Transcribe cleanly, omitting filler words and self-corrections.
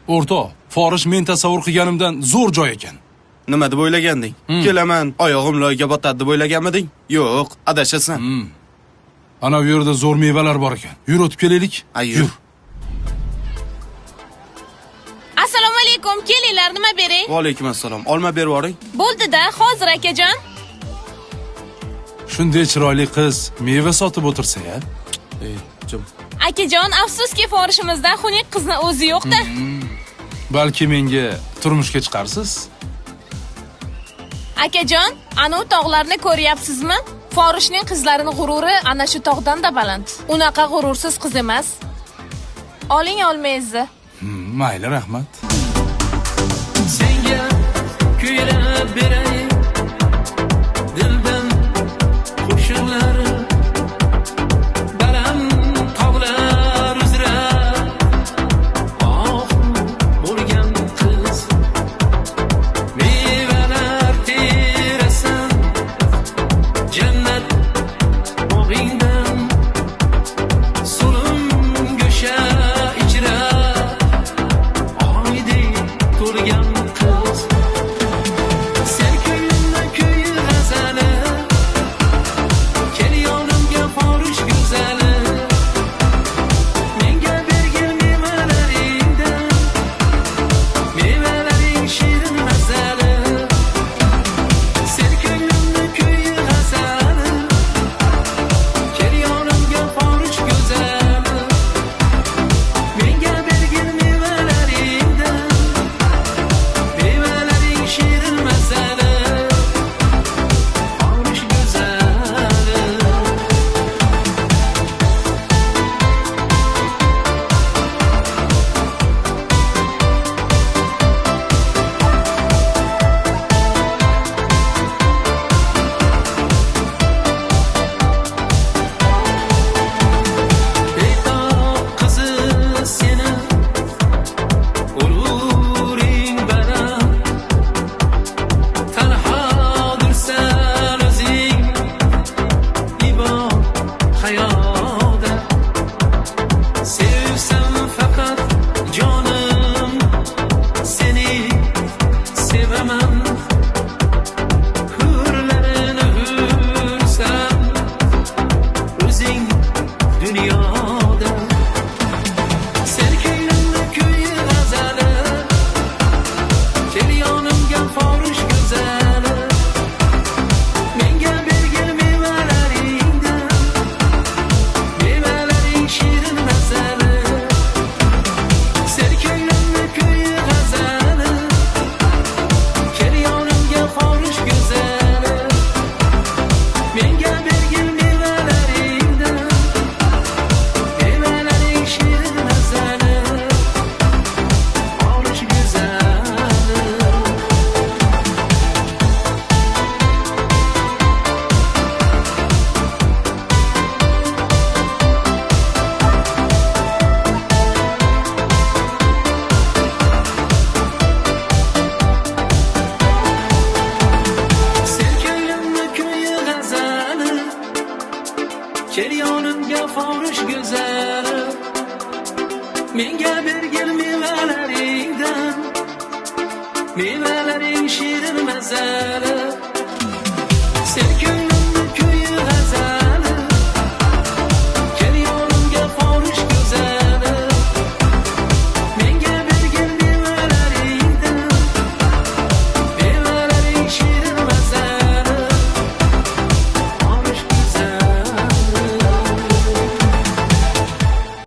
O'rtoq, forish men tasavvur qilganimdan zo'r joy ekan. Nima deb o'ylaganding? Kelaman, oyog'im loyga botadi deb o'ylaganmiding? Yo'q, adashasan. Ana bu yerda zo'r mevalar bor ekan. Yur o'tib kelaylik. Yur. Assalomu alaykum, kelinglar, nima bering? Va alaykum assalom. Olma berib yuboring. Bo'ldi-da, hozir akajon. Shunday chiroyli qiz meva sotib o'tirsa-ya. Jim. Akajon, afsuski forishimizda xunuk qizni o'zi yo'q-da. Balki menga turmushga chiqarsiz? Akajon, ana u tog'larni ko'ryapsizmi? Forishning qizlarining g'ururi ana shu tog'dan-da baland. Unaqa g'urursiz qiz emas. Oling olmangizni. Mayli, rahmat. Senga kuylab beray dildan qo'shiqlar baland tog'lar uzra bo'lgan qiz mevalar terasan jannat bog'ingdan so'lim go'sha ichra to'lgan qiz sen ko'nglimda kuyi g'azali kel yonimga forish go'zali menga bergin mevalaringdan mevalaring shirin mazali sen ko'nglimda kuyi g'azali kel yonimga forish go'zali menga bergin mevalaringdan mevalaring shirin mazali forish go'zali betob qizi seni g'ururing baland tanhodursan o'zing ibon hayoda sevsam faqat jonim seni sevaman hurlarini hursan o'zing dunyoda sen ko'nglimda kuyi g'azali kel yonimga forish go'zali menga bergin mevalaringdan mevalaring shirin mazali sen ko'nglimda kuyi g'azali kel yonimga forish go'zali menga bergin mevalaringdan mevalaring shirin mazali forish go'zali sen ko'nglimda kuyi g'azali kel yonimga forish go'zali menga bergin mevalaringdan mevalaring shirin mazali